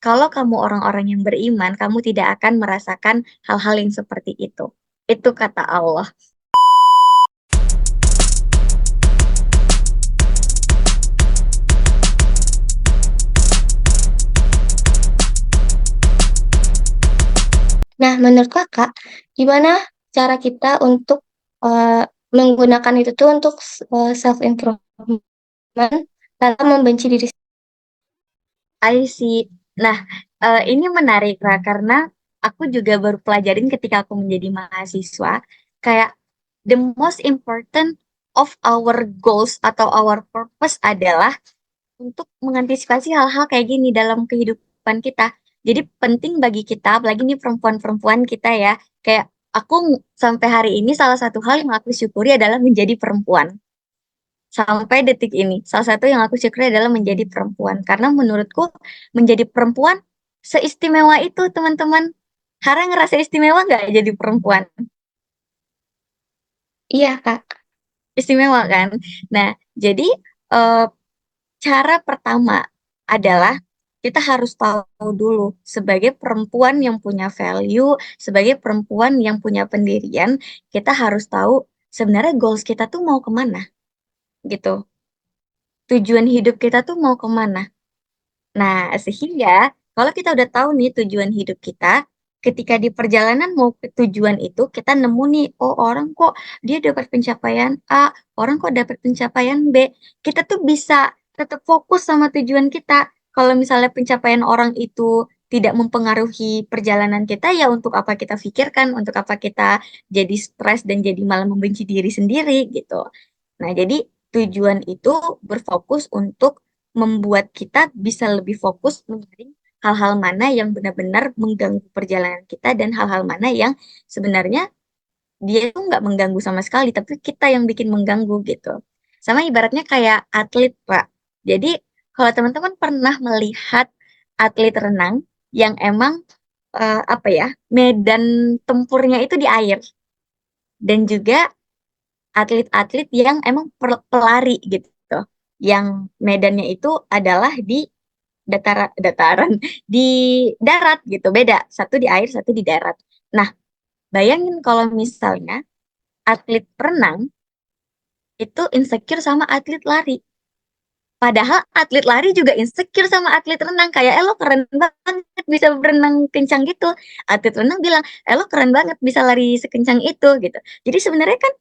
Kalau kamu orang-orang yang beriman, kamu tidak akan merasakan hal-hal yang seperti itu. Itu kata Allah. Nah, menurut Kakak, gimana cara kita untuk eh, menggunakan itu tuh untuk self improvement tanpa membenci diri sendiri? I see. Nah, ini menarik, Ra, karena aku juga baru pelajarin ketika aku menjadi mahasiswa, kayak the most important of our goals atau our purpose adalah untuk mengantisipasi hal-hal kayak gini dalam kehidupan kita. Jadi penting bagi kita, apalagi nih perempuan-perempuan kita ya, kayak aku sampai hari ini salah satu hal yang aku syukuri adalah menjadi perempuan. Sampai detik ini, salah satu yang aku syukuri adalah menjadi perempuan. Karena menurutku menjadi perempuan seistimewa itu, teman-teman. Hara ngerasa istimewa nggak jadi perempuan? Iya, Kak. Istimewa kan? Nah, jadi eh, cara pertama adalah kita harus tahu dulu sebagai perempuan yang punya value, sebagai perempuan yang punya pendirian, kita harus tahu sebenarnya goals kita tuh mau kemana gitu. Tujuan hidup kita tuh mau kemana. Nah, sehingga kalau kita udah tahu nih tujuan hidup kita, ketika di perjalanan mau ke tujuan itu, kita nemu nih, oh orang kok dia dapat pencapaian A, orang kok dapat pencapaian B. Kita tuh bisa tetap fokus sama tujuan kita. Kalau misalnya pencapaian orang itu tidak mempengaruhi perjalanan kita, ya untuk apa kita pikirkan, untuk apa kita jadi stres dan jadi malah membenci diri sendiri gitu. Nah, jadi tujuan itu berfokus untuk membuat kita bisa lebih fokus menyaring hal-hal mana yang benar-benar mengganggu perjalanan kita dan hal-hal mana yang sebenarnya dia itu nggak mengganggu sama sekali, tapi kita yang bikin mengganggu gitu. Sama ibaratnya kayak atlet, Pak. Jadi kalau teman-teman pernah melihat atlet renang yang emang apa ya, medan tempurnya itu di air dan juga atlet-atlet yang emang pelari gitu, yang medannya itu adalah di dataran di darat gitu, beda, satu di air satu di darat. Nah, bayangin kalau misalnya atlet renang itu insecure sama atlet lari, padahal atlet lari juga insecure sama atlet renang, kayak lo keren banget bisa berenang kencang gitu, atlet renang bilang lo keren banget bisa lari sekencang itu gitu. Jadi sebenarnya kan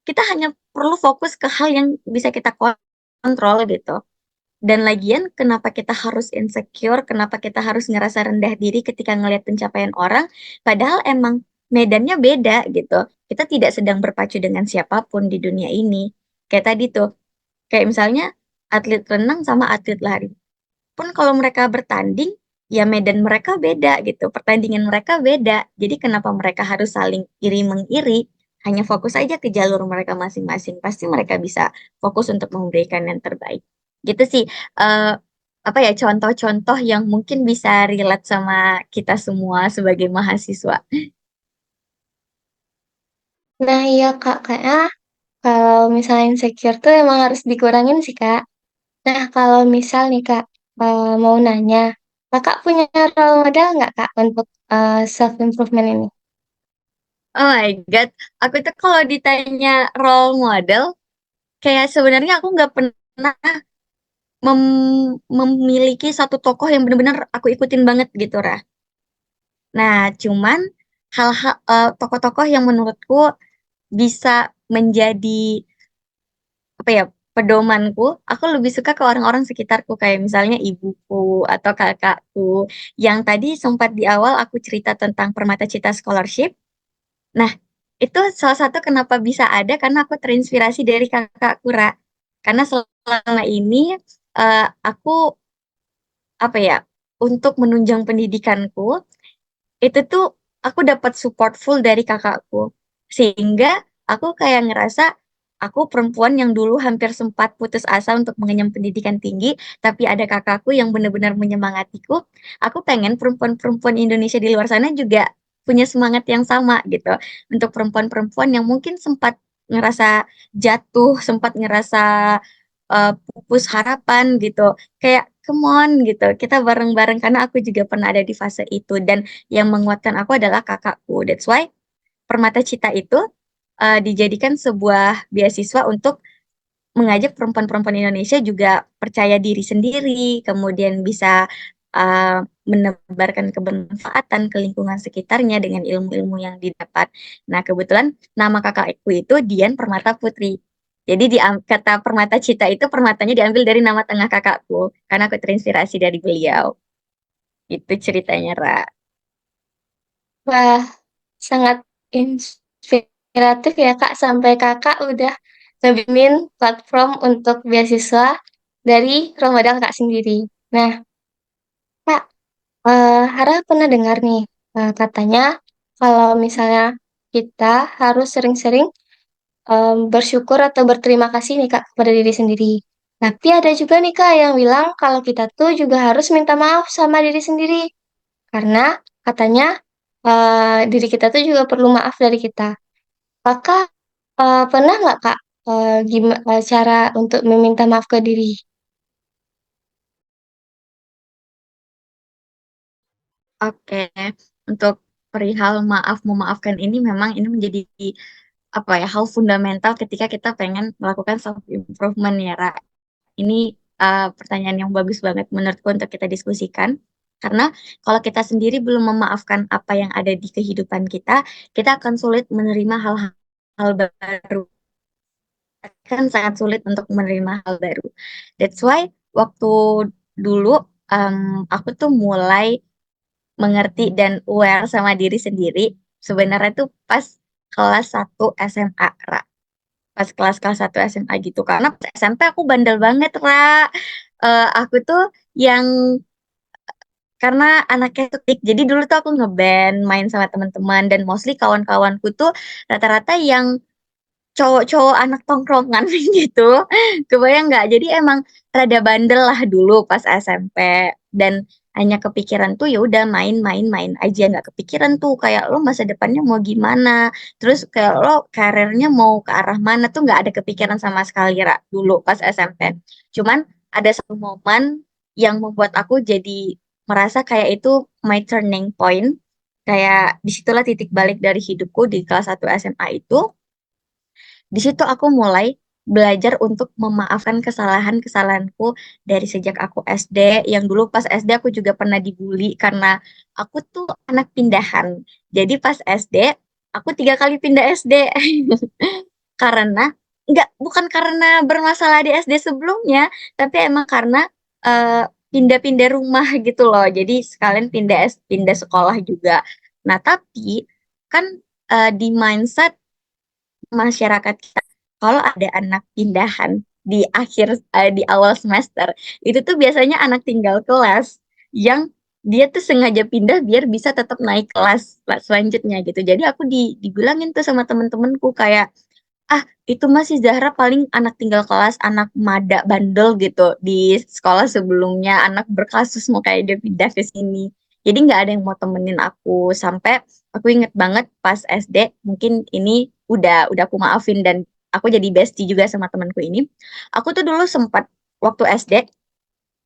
kita hanya perlu fokus ke hal yang bisa kita kontrol gitu. Dan lagian, kenapa kita harus insecure? Kenapa kita harus ngerasa rendah diri ketika ngelihat pencapaian orang? Padahal emang medannya beda gitu. Kita tidak sedang berpacu dengan siapapun di dunia ini. Kayak tadi tuh, kayak misalnya atlet renang sama atlet lari. Pun kalau mereka bertanding, ya medan mereka beda gitu. Pertandingan mereka beda. Jadi kenapa mereka harus saling iri mengiri? Hanya fokus aja ke jalur mereka masing-masing. Pasti mereka bisa fokus untuk memberikan yang terbaik. Gitu sih. eh, apa ya, contoh-contoh yang mungkin bisa relate sama kita semua sebagai mahasiswa. Nah, iya, Kak. Kayaknya kalau misalnya insecure tuh emang harus dikurangin sih, Kak. Nah, kalau misal nih, Kak, mau nanya, Kakak punya role model nggak, Kak, untuk self-improvement ini? Oh my God, aku tuh kalau ditanya role model, kayak sebenarnya aku nggak pernah memiliki satu tokoh yang benar-benar aku ikutin banget gitu, Ra. Nah, cuman hal-hal tokoh-tokoh yang menurutku bisa menjadi apa ya, pedomanku, aku lebih suka ke orang-orang sekitarku kayak misalnya ibuku atau kakakku yang tadi sempat di awal aku cerita tentang Permata Cita Scholarship. Nah, itu salah satu kenapa bisa ada karena aku terinspirasi dari kakakku, Ra. Karena selama ini aku apa ya, untuk menunjang pendidikanku itu tuh aku dapat support full dari kakakku, sehingga aku kayak ngerasa aku perempuan yang dulu hampir sempat putus asa untuk mengenyam pendidikan tinggi, tapi ada kakakku yang benar-benar menyemangatiku. Aku pengen perempuan-perempuan Indonesia di luar sana juga punya semangat yang sama gitu, untuk perempuan-perempuan yang mungkin sempat ngerasa jatuh, sempat ngerasa pupus harapan gitu, kayak come on gitu, kita bareng-bareng karena aku juga pernah ada di fase itu dan yang menguatkan aku adalah kakakku. That's why Permata Cita itu dijadikan sebuah beasiswa untuk mengajak perempuan-perempuan Indonesia juga percaya diri sendiri, kemudian bisa uh, menebarkan kebermanfaatan ke lingkungan sekitarnya dengan ilmu-ilmu yang didapat. Nah, kebetulan nama kakakku itu Dian Permata Putri. Jadi kata Permata Cita itu permatanya diambil dari nama tengah kakakku, karena aku terinspirasi dari beliau. Itu ceritanya, Ra. Wah, sangat inspiratif ya Kak, sampai Kakak udah ngebimbing platform untuk beasiswa dari role model Kak sendiri. Nah, Kak, Hara pernah dengar nih, katanya kalau misalnya kita harus sering-sering bersyukur atau berterima kasih nih Kak kepada diri sendiri. Tapi ada juga nih Kak yang bilang kalau kita tuh juga harus minta maaf sama diri sendiri. Karena katanya diri kita tuh juga perlu maaf dari kita. Kakak pernah nggak Kak cara untuk meminta maaf ke diri? Oke, untuk perihal maaf memaafkan ini memang ini menjadi apa ya hal fundamental ketika kita pengen melakukan self improvement ya Ra. Ini pertanyaan yang bagus banget menurutku untuk kita diskusikan. Karena kalau kita sendiri belum memaafkan apa yang ada di kehidupan kita akan sulit menerima hal-hal baru. Kan sangat sulit untuk menerima hal baru. That's why waktu dulu em, aku tuh mulai mengerti dan aware sama diri sendiri. Sebenarnya tuh pas kelas 1 SMA, Ra. Pas kelas-kelas 1 SMA gitu. Karena pas SMP aku bandel banget, Ra. Aku tuh yang karena anaknya tuh jadi dulu tuh aku ngeband main sama teman-teman dan mostly kawan-kawanku tuh rata-rata yang cowok-cowok anak tongkrongan gitu. Kebayang nggak? Jadi emang rada bandel lah dulu pas SMP dan hanya kepikiran tuh ya udah main-main-main aja nggak kepikiran tuh kayak lo masa depannya mau gimana terus kayak lo karirnya mau ke arah mana tuh nggak ada kepikiran sama sekali Ra, dulu pas SMP cuman ada satu momen yang membuat aku jadi merasa kayak itu my turning point kayak disitulah titik balik dari hidupku di kelas 1 SMA itu di situ aku mulai belajar untuk memaafkan kesalahan-kesalahanku dari sejak aku SD. Yang dulu pas SD aku juga pernah dibully karena aku tuh anak pindahan. Jadi pas SD aku 3 kali pindah SD karena bukan karena bermasalah di SD sebelumnya, tapi emang karena eh, pindah-pindah rumah gitu loh. Jadi sekalian pindah sekolah juga. Nah tapi kan di mindset masyarakat kita kalau ada anak pindahan di awal semester itu tuh biasanya anak tinggal kelas yang dia tuh sengaja pindah biar bisa tetap naik kelas selanjutnya gitu. Jadi aku dibilangin tuh sama temen-temenku kayak ah itu masih Zahra paling anak tinggal kelas, anak mada bandel gitu di sekolah sebelumnya, anak berkasus mau kayak dia pindah ke sini. Jadi nggak ada yang mau temenin aku sampai aku inget banget pas SD, mungkin ini udah aku maafin dan aku jadi bestie juga sama temanku ini. Aku tuh dulu sempat waktu SD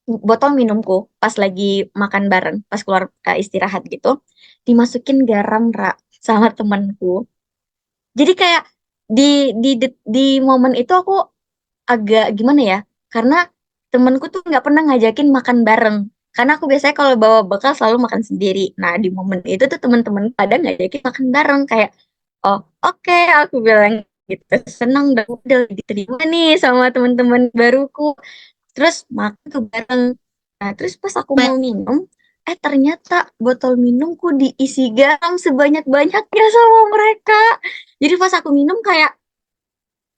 botol minumku pas lagi makan bareng, pas keluar istirahat gitu, dimasukin garam Ra sama temanku. Jadi kayak di di momen itu aku agak gimana ya? Karena temenku tuh nggak pernah ngajakin makan bareng. Karena aku biasanya kalau bawa bekal selalu makan sendiri. Nah, di momen itu tuh temen-temen pada ngajakin makan bareng kayak oh, oke aku bilang gitu. Senang dan udah diterima nih sama teman-teman baruku. Terus makan tuh bareng. Nah, terus pas aku mau minum, ternyata botol minumku diisi garam sebanyak-banyaknya sama mereka. Jadi pas aku minum kayak,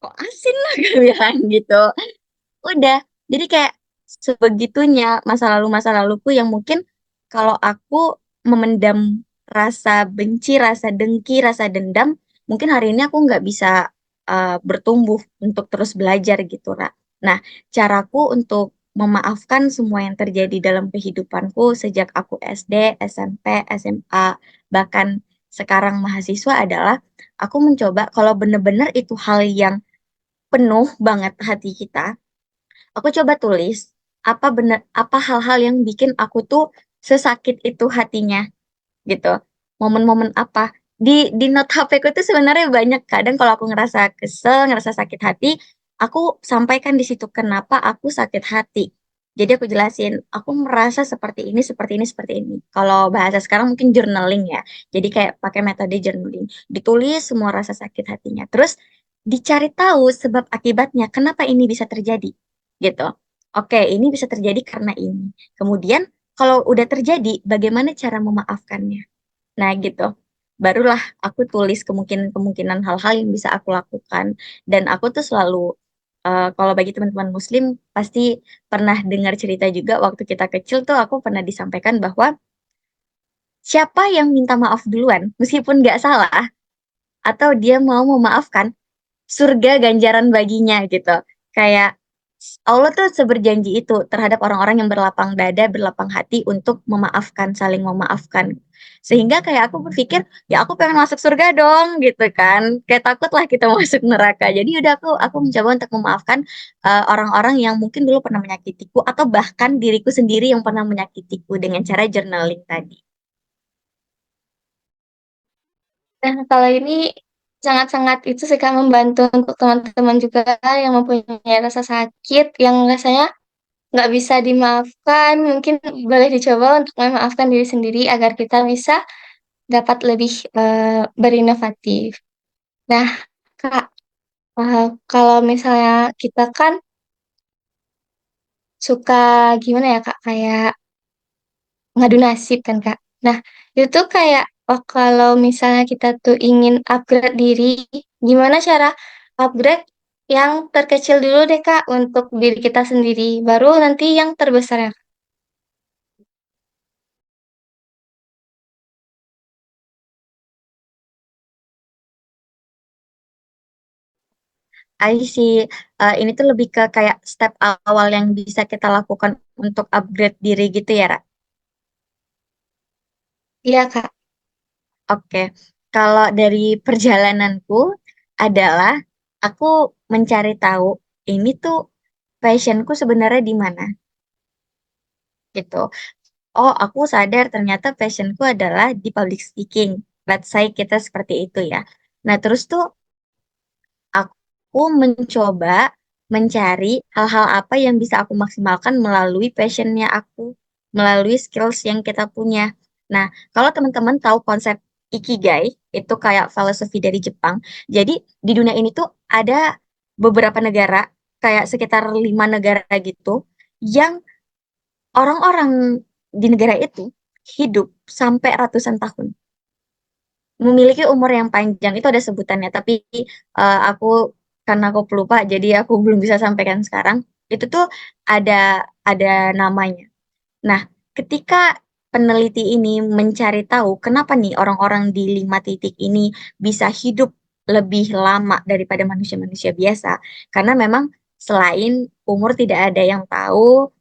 kok asin lah gue bilang gitu. Udah, jadi kayak sebegitunya masa laluku yang mungkin kalau aku memendam rasa benci, rasa dengki, rasa dendam, mungkin hari ini aku nggak bisa bertumbuh untuk terus belajar gitu, Ra. Nah, caraku untuk memaafkan semua yang terjadi dalam kehidupanku sejak aku SD, SMP, SMA, bahkan sekarang mahasiswa adalah aku mencoba kalau bener-bener itu hal yang penuh banget hati kita, aku coba tulis apa benar apa hal-hal yang bikin aku tuh sesakit itu hatinya gitu. Momen-momen apa? Di note HP ku tuh sebenarnya banyak. Kadang kalau aku ngerasa kesel, ngerasa sakit hati, aku sampaikan di situ kenapa aku sakit hati. Jadi aku jelasin, aku merasa seperti ini, seperti ini, seperti ini. Kalau bahasa sekarang mungkin journaling ya. Jadi kayak pakai metode journaling. Ditulis semua rasa sakit hatinya. Terus dicari tahu sebab akibatnya, kenapa ini bisa terjadi. Gitu. Oke, ini bisa terjadi karena ini. Kemudian kalau udah terjadi, bagaimana cara memaafkannya? Nah, gitu. Barulah aku tulis kemungkinan-kemungkinan hal-hal yang bisa aku lakukan. Dan aku tuh selalu, kalau bagi teman-teman Muslim, pasti pernah dengar cerita juga waktu kita kecil tuh aku pernah disampaikan bahwa siapa yang minta maaf duluan, meskipun nggak salah, atau dia mau memaafkan, surga ganjaran baginya gitu. Kayak Allah tuh seberjanji itu terhadap orang-orang yang berlapang dada, berlapang hati untuk memaafkan, saling memaafkan. Sehingga kayak aku berpikir, ya aku pengen masuk surga dong gitu kan. Kayak takutlah kita masuk neraka. Jadi udah aku mencoba untuk memaafkan orang-orang yang mungkin dulu pernah menyakitiku atau bahkan diriku sendiri yang pernah menyakitiku dengan cara journaling tadi. Nah, kalau ini sangat-sangat itu sih Kak membantu untuk teman-teman juga yang mempunyai rasa sakit yang rasanya nggak bisa dimaafkan. Mungkin boleh dicoba untuk memaafkan diri sendiri agar kita bisa dapat lebih berinovatif. Nah, Kak, kalau misalnya kita kan suka gimana ya Kak, kayak ngadu nasib kan Kak. Nah, itu tuh kayak kalau misalnya kita tuh ingin upgrade diri, gimana cara upgrade yang terkecil dulu deh Kak untuk diri kita sendiri, baru nanti yang terbesar ya. I see. Ini tuh lebih ke kayak step awal yang bisa kita lakukan untuk upgrade diri gitu ya, Ra? Iya Kak. Oke, kalau dari perjalananku adalah aku mencari tahu ini tuh passionku sebenarnya di mana gitu. Oh, aku sadar ternyata passionku adalah di public speaking. Let's say kita seperti itu ya. Nah, terus tuh aku mencoba mencari hal-hal apa yang bisa aku maksimalkan melalui passionnya aku, melalui skills yang kita punya. Nah, kalau teman-teman tahu konsep Ikigai, itu kayak filosofi dari Jepang. Jadi, di dunia ini tuh ada beberapa negara, kayak sekitar 5 negara gitu, yang orang-orang di negara itu hidup sampai ratusan tahun, memiliki umur yang panjang. Itu ada sebutannya, tapi aku karena aku pelupa jadi aku belum bisa sampaikan sekarang. Itu tuh ada ada namanya. Nah, ketika peneliti ini mencari tahu kenapa nih orang-orang di 5 titik ini bisa hidup lebih lama daripada manusia-manusia biasa, karena memang selain umur tidak ada yang tahu,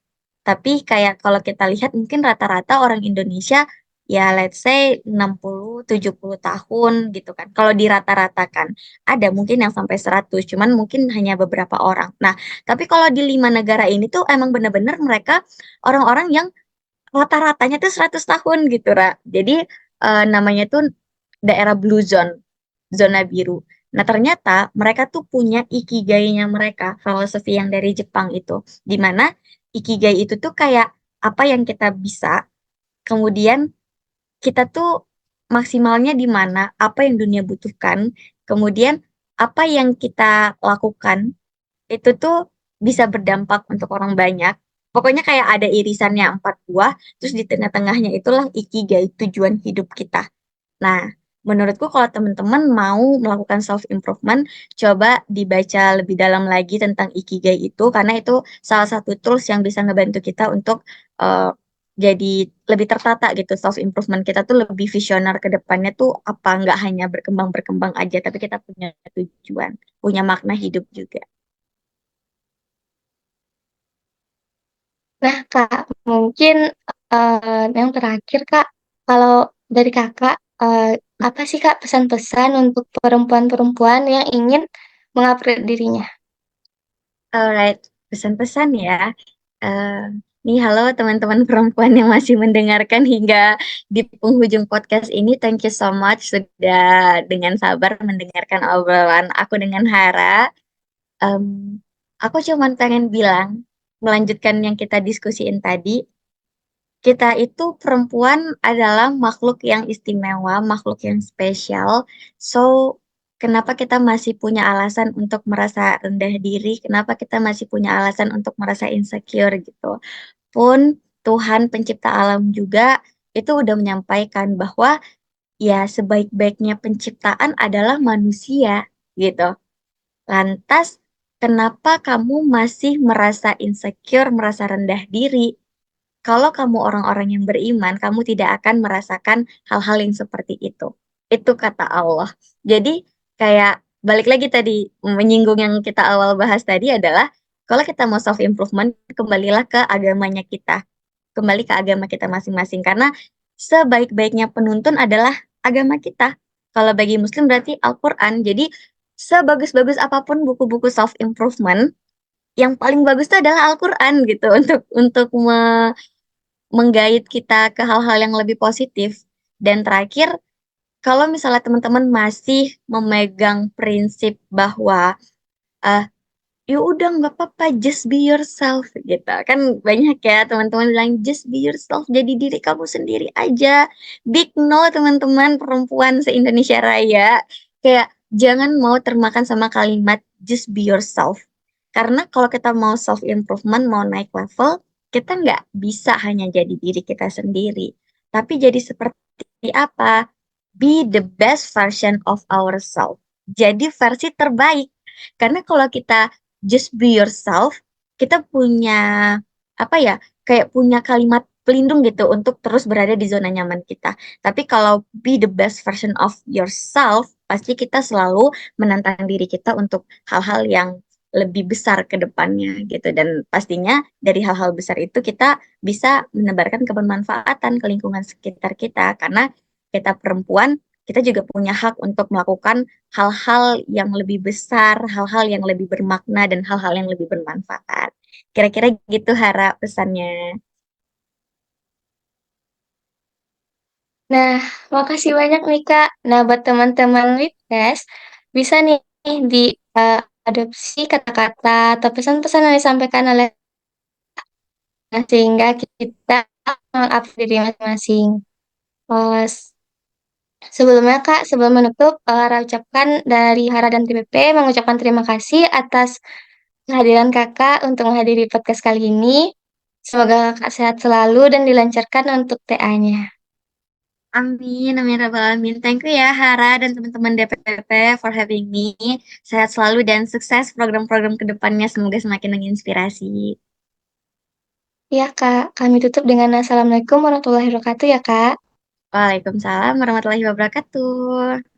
tapi kayak kalau kita lihat mungkin rata-rata orang Indonesia ya let's say 60-70 tahun gitu kan. Kalau dirata-ratakan ada mungkin yang sampai 100, cuman mungkin hanya beberapa orang. Nah, tapi kalau di 5 negara ini tuh emang bener-bener mereka orang-orang yang rata-ratanya tuh 100 tahun gitu, Ra. Jadi namanya tuh daerah blue zone, zona biru. Nah, ternyata mereka tuh punya ikigainya mereka, filosofi yang dari Jepang itu. Di mana ikigai itu tuh kayak apa yang kita bisa, kemudian kita tuh maksimalnya di mana, apa yang dunia butuhkan, kemudian apa yang kita lakukan itu tuh bisa berdampak untuk orang banyak. Pokoknya kayak ada irisannya 4 buah, terus di tengah-tengahnya itulah ikigai, tujuan hidup kita. Nah, menurutku kalau teman-teman mau melakukan self improvement, coba dibaca lebih dalam lagi tentang ikigai itu karena itu salah satu tools yang bisa ngebantu kita untuk eh, jadi lebih tertata gitu. Self improvement kita tuh lebih visioner ke depannya tuh apa nggak hanya berkembang-berkembang aja, tapi kita punya tujuan, punya makna hidup juga. Nah Kak, mungkin yang terakhir Kak, kalau dari Kakak, apa sih Kak pesan-pesan untuk perempuan-perempuan yang ingin mengupgrade dirinya? Alright, pesan-pesan ya. Eh, nih, halo teman-teman perempuan yang masih mendengarkan hingga di penghujung podcast ini. Thank you so much sudah dengan sabar mendengarkan obrolan aku dengan Hara. Em, aku cuman pengen bilang, melanjutkan yang kita diskusiin tadi, kita itu perempuan adalah makhluk yang istimewa, makhluk yang spesial. So, kenapa kita masih punya alasan untuk merasa rendah diri? Kenapa kita masih punya alasan untuk merasa insecure gitu? Pun Tuhan pencipta alam juga itu udah menyampaikan bahwa ya sebaik-baiknya penciptaan adalah manusia gitu. Lantas, kenapa kamu masih merasa insecure, merasa rendah diri? Kalau kamu orang-orang yang beriman, kamu tidak akan merasakan hal-hal yang seperti itu. Itu kata Allah. Jadi, kayak balik lagi tadi, menyinggung yang kita awal bahas tadi adalah, kalau kita mau self-improvement, kembalilah ke agamanya kita. Kembali ke agama kita masing-masing. Karena sebaik-baiknya penuntun adalah agama kita. Kalau bagi Muslim berarti Al-Quran. Jadi, sebagus-bagus apapun buku-buku self-improvement, yang paling bagus itu adalah Al-Quran gitu untuk menggait kita ke hal-hal yang lebih positif. Dan terakhir, kalau misalnya teman-teman masih memegang prinsip bahwa ah ya udah nggak apa-apa, just be yourself gitu. Kan banyak ya teman-teman bilang just be yourself, jadi diri kamu sendiri aja. Big no teman-teman perempuan se-Indonesia Raya. Kayak jangan mau termakan sama kalimat just be yourself. Karena kalau kita mau self improvement, mau naik level, kita nggak bisa hanya jadi diri kita sendiri. Tapi jadi seperti apa? Be the best version of ourselves. Jadi versi terbaik. Karena kalau kita just be yourself, kita punya apa ya? Kayak punya kalimat pelindung gitu untuk terus berada di zona nyaman kita. Tapi kalau be the best version of yourself, pasti kita selalu menantang diri kita untuk hal-hal yang lebih besar ke depannya gitu. Dan pastinya dari hal-hal besar itu kita bisa menebarkan kebermanfaatan ke lingkungan sekitar kita. Karena kita perempuan, kita juga punya hak untuk melakukan hal-hal yang lebih besar, hal-hal yang lebih bermakna, dan hal-hal yang lebih bermanfaat. Kira-kira gitu harap pesannya. Nah, makasih banyak nih Kak. Nah, buat teman-teman Wipres, bisa nih diadopsi kata-kata atau pesan-pesan yang disampaikan oleh sehingga kita mengupdate diri masing-masing. Eh, Sebelumnya Kak, sebelum menutup, Ra ucapkan dari Hara dan TPP mengucapkan terima kasih atas kehadiran Kakak untuk menghadiri podcast kali ini. Semoga Kakak sehat selalu dan dilancarkan untuk TA-nya. Amin, amin, rabbal alamin. Thank you ya, Hara dan teman-teman DPP for having me. Sehat selalu dan sukses program-program ke depannya. Semoga semakin menginspirasi. Ya Kak, kami tutup dengan Assalamualaikum warahmatullahi wabarakatuh ya Kak. Waalaikumsalam warahmatullahi wabarakatuh.